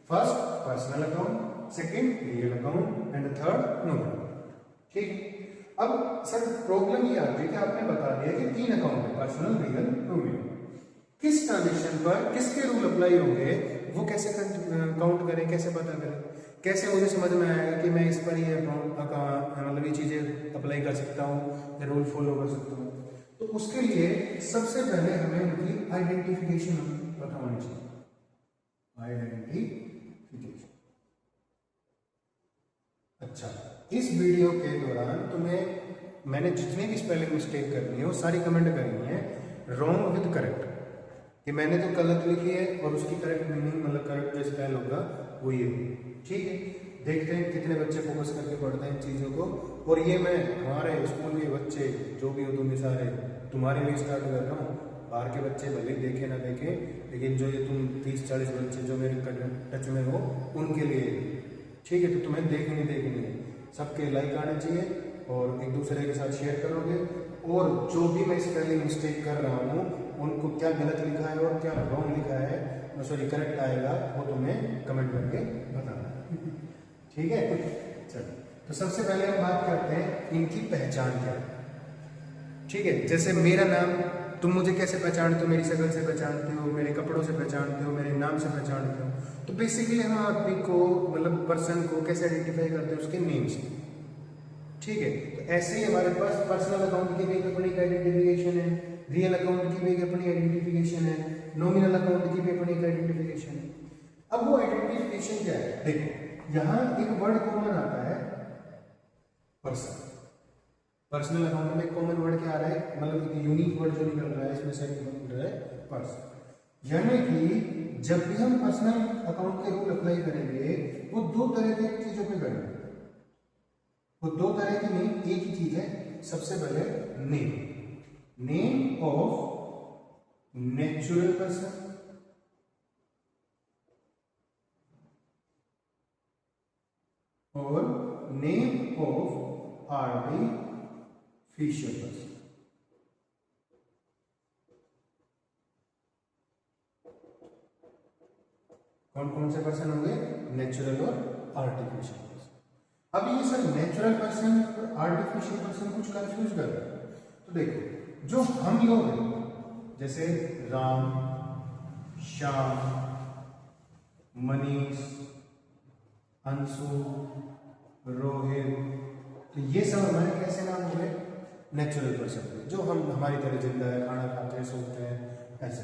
First personal account, second real account and third nominal. ठीक, अब सर प्रॉब्लम ये आती है कि आपने बता दिया कि 3 अकाउंट है, पर्सनल, रियल, नॉमिनल। किस ट्रांजेक्शन पर किसके रूल अप्लाई होंगे, वो कैसे काउंट करें, कैसे पता करें, कैसे मुझे समझ में आएगा कि मैं इस पर ये मतलब ये चीज़ें अप्लाई कर सकता हूँ या रूल फॉलो कर सकता हूँ। तो उसके लिए सबसे पहले हमें उनकी आइडेंटिफिकेशन पता होनी चाहिए। आइडेंटिफिकेशन। अच्छा, इस वीडियो के दौरान तुम्हें मैंने जितनी भी स्पेलिंग मिस्टेक करनी है वो सारी कमेंट करनी है रॉन्ग विद करेक्ट, कि मैंने तो गलत लिखी है और उसकी करेक्ट मीनिंग मतलब करेक्ट जो स्पेल होगा वो ये। ठीक है, देखते हैं कितने बच्चे फोकस करके पढ़ते हैं इन चीज़ों को। और ये मैं हमारे स्कूल के बच्चे जो भी हो तुम सारे तुम्हारे लिए स्टार्ट कर रहा हूँ। बाहर के बच्चे भले देखे ना देखे, लेकिन जो ये तुम 30-40 बच्चे जो मेरे टच में हो उनके लिए। ठीक है, तो तुम्हें देखनी है, सबके लाइक आने चाहिए और एक दूसरे के साथ शेयर करोगे। और जो भी मैं स्पेलिंग मिस्टेक कर रहा हूँ उनको क्या गलत लिखा है और क्या रॉन्ग लिखा है, सॉरी करेक्ट आएगा, वो तुम्हें कमेंट करके बताना। ठीक है, चलो तो सबसे पहले हम बात करते हैं इनकी पहचान क्या है। ठीक है, जैसे मेरा नाम तुम मुझे कैसे पहचानते हो, मेरी शक्ल से पहचानते हो, मेरे कपड़ों से पहचानते हो, मेरे नाम से पहचानते हो। तो बेसिकली हम आदमी को मतलब पर्सन को कैसे आइडेंटिफाई करते हैं, उसके नेम से। ठीक है, तो ऐसे ही हमारे पास पर्सनल अकाउंट की भी एक अपनी आइडेंटिफिकेशन है, रियल अकाउंट की भी एक अपनी आइडेंटिफिकेशन है, नॉमिनल अकाउंट की भी अपनी एक आइडेंटिफिकेशन है। अब वो आइडेंटिफिकेशन क्या है, देखो यहाँ एक वर्ड कॉमन आता है पर्सन। पर्सनल अकाउंट में कॉमन वर्ड क्या आ रहा है, मतलब एक यूनिक वर्ड जो निकल रहा है इसमें से निकल रहा है पर्सन। यानी कि जब भी हम पर्सनल अकाउंट के रूल अप्लाई करेंगे वो 2 तरह की चीजों पे करेंगे। वो 2 तरह की नहीं, एक ही चीज है। सबसे पहले नेम ऑफ नेचुरल पर्सन और नेम ऑफ आर्टिफिशियल पर्सन। कौन कौन से पर्सन होंगे, नेचुरल और आर्टिफिशियल पर्सन। अब ये सर नेचुरल पर्सन और आर्टिफिशियल पर्सन कुछ कंफ्यूज कर रहे हैं। तो देखो जो हम लोग हैं जैसे राम, श्याम, मनीष, अंशु, रोहित, तो ये सब हमारे कैसे नाम हो गए, नेचुरल पर्सन, जो हम हमारी तरह जिंदा है, खाना खाते हैं, सोते हैं, ऐसे।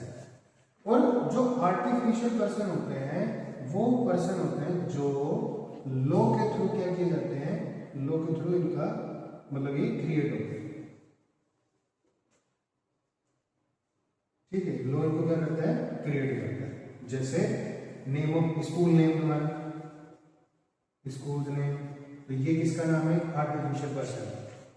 और जो आर्टिफिशियल पर्सन होते हैं वो पर्सन होते हैं जो लॉ के थ्रू क्या किए जाते हैं, लॉ के थ्रू इनका मतलब ये क्रिएट होते हैं। ठीक है, लॉ इनको क्या करता है, क्रिएट करता है। जैसे नेम ऑफ स्कूल नेम, हमारा स्कूल नेम, तो ये किसका नाम है? Artificial person.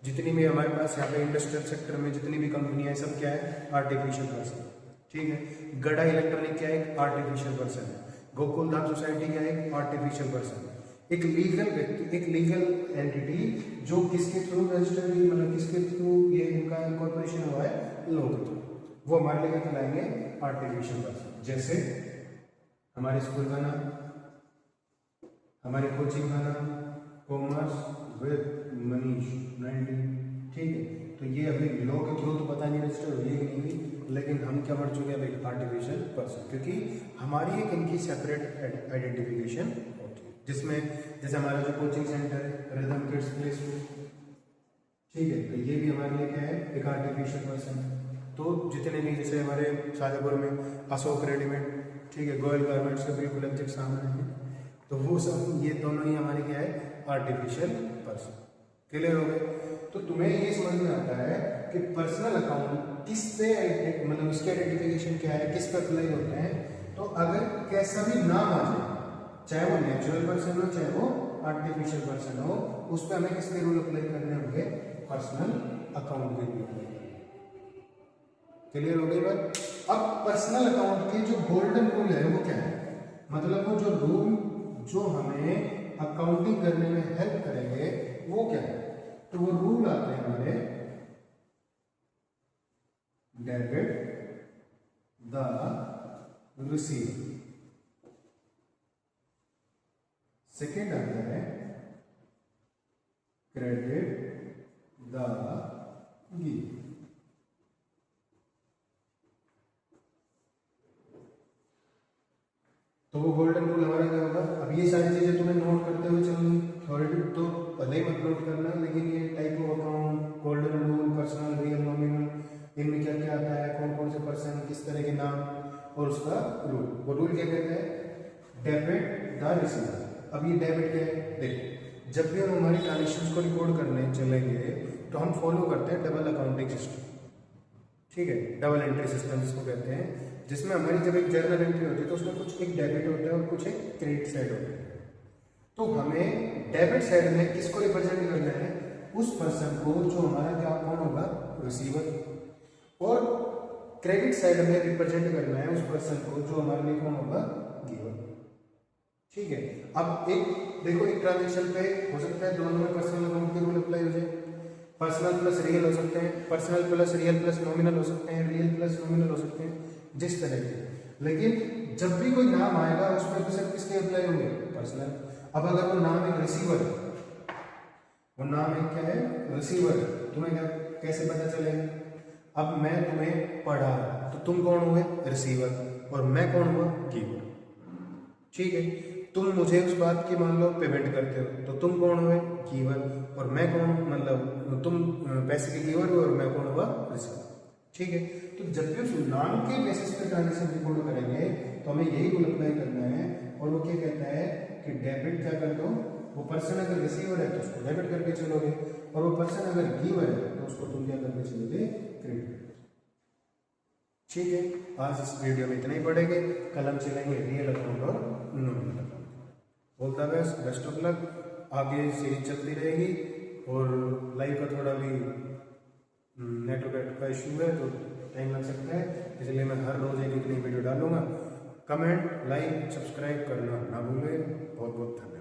जितनी भी हमारे पास यहाँ पे इंडस्ट्रियल सेक्टर में जितनी भी कंपनियां हैं सब क्या है? Artificial person. ठीक है। गड़ा इलेक्ट्रॉनिक क्या है? आर्टिफिशियल पर्सन है। गोकुलधाम सोसाइटी क्या है? Artificial person. एक लीगल व्यक्ति, एक लीगल एंटिटी जो किसके थ्रू रजिस्टर्ड, मतलब किसके थ्रू ये इनका इनकॉर्पोरेशन हुआ है? लॉ के थ्रू, वो हमारे लिए कहलाएंगे आर्टिफिशियल पर्सन। जैसे हमारे स्कूल का नाम, हमारी कोचिंग का नाम कॉमर्स विद मनीष 90। ठीक है। तो ये अभी लॉ के थ्रू तो पता नहीं रजिस्टर हुई है कि नहीं हुई, लेकिन हम क्या बढ़ चुके हैं अभी? आर्टिफिशियल पर्सन, क्योंकि हमारी एक इनकी सेपरेट आइडेंटिफिकेशन होती है, जिसमें जैसे हमारा जो कोचिंग सेंटर है रिदम किड्स प्ले स्कूल, ठीक है, तो ये भी हमारे लिए क्या है? एक आर्टिफिशियल पर्सन। तो जितने भी जैसे हमारे शाजापुर में अशोक रेडीमेड, ठीक है, गोयल गारमेंट्स का बिल्कुल एग्जैक्ट सामने है, तो वो सब ये दोनों ही हमारे क्या है? Artificial person. क्लियर हो गए? तो तुम्हें ये समझ में आता है कि पर्सनल अकाउंट किस पे, मतलब उसके आइडेंटिफिकेशन क्या है, किस पे अप्लाई होते हैं। तो अगर कैसा भी नाम आ जाए, चाहे वो नेचुरल पर्सन हो चाहे वो आर्टिफिशियल पर्सन हो, उस पर हमें किसके रूल अप्लाई करने होंगे? पर्सनल अकाउंट के रूल। क्लियर हो गई बात? अब पर्सनल अकाउंट के जो गोल्डन रूल है वो क्या है? मतलब वो जो रूल जो हमें अकाउंटिंग करने में हेल्प करेंगे वो क्या है? तो वो रूल आते हैं हमारे डेबिट द रिसीवर, सेकेंड आता है क्रेडिट द गिवर। तो वो गोल्डन रूल हमारा क्या होगा? अब ये सारी चीजें तुम्हें नोट करते हुए चलनी, थ्योरेटिक तो भले ही मत नोट करना, लेकिन ये type of account, golden rule, personal, real, nominal, इनमें क्या क्या आता है, कौन कौन से पर्सन, किस तरह के नाम और उसका रूल। वो रूल क्या कहते हैं? Debit the receiver. अब ये डेबिट क्या है? देखो, जब भी हम हमारी ट्रांजेक्शन को रिकॉर्ड करने चलेंगे तो हम फॉलो करते हैं डबल अकाउंटिंग सिस्टम। ठीक है, डबल एंट्री सिस्टम जिसको कहते हैं, जिसमें हमारी जब एक जर्नल एंट्री होती है तो उसमें कुछ एक डेबिट होता है और कुछ एक क्रेडिट साइड होता है। तो हमें डेबिट साइड में किसको रिप्रेजेंट करना है? उस पर्सन को जो हमारा क्या कौन होगा? रिसीवर। और क्रेडिट साइड में रिप्रेजेंट करना है उस पर्सन को जो हमारे लिए कौन होगा? गिवर। ठीक है। अब एक देखो, एक ट्रांजेक्शन पे हो सकता है दोनों में पर्सनल अकाउंट के रूल अप्लाई हो जाए, पर्सनल प्लस रियल हो सकते हैं, personal plus real plus nominal हो सकते हैं, रियल प्लस नॉमिनल हो सकते हैं, जिस तरह के। लेकिन जब भी कोई नाम आएगा उसमें तो सिर्फ किसके अप्लाई होंगे? पर्सनल। अब अगर वो नाम एक रिसीवर, वो नाम एक क्या है? रिसीवर, तुम्हें क्या कैसे पता चलेगा? अब मैं तुम्हें पढ़ा तो तुम कौन हुए? रिसीवर, और मैं कौन हुआ? गिवर। ठीक है। तुम मुझे उस बात की मान लो पेमेंट करते हो तो तुम कौन हुए? गिवर, और मैं कौन, मतलब तुम पैसे के गिवर हो और मैं कौन हुआ? रिसीवर। ठीक है। तो जब भी उस नाम के बेसिस पे ट्रांजेक्शन रिकॉर्ड करेंगे तो हमें यही रूल अप्लाई करना है। और वो क्या कहता है कि डेबिट क्या कर दो, वो पर्सन अगर रिसीवर है तो उसको डेबिट करके चलोगे, और वो पर्सन अगर गिवर है तो उसको तुम क्या करके चलोगे? क्रेडिट। ठीक है। आज इस वीडियो में इतना ही पढ़ेंगे, कल हम चलेंगे रियल अकाउंट और nominal account. All the best, best of luck. आगे सीरीज चलती रहेगी, और लाइव का थोड़ा भी नेटवर्क का इशू है तो टाइम लग सकता है, इसलिए मैं हर रोज एक नई वीडियो डालूंगा। कमेंट, लाइक, सब्सक्राइब करना ना भूलें। बहुत बहुत धन्यवाद।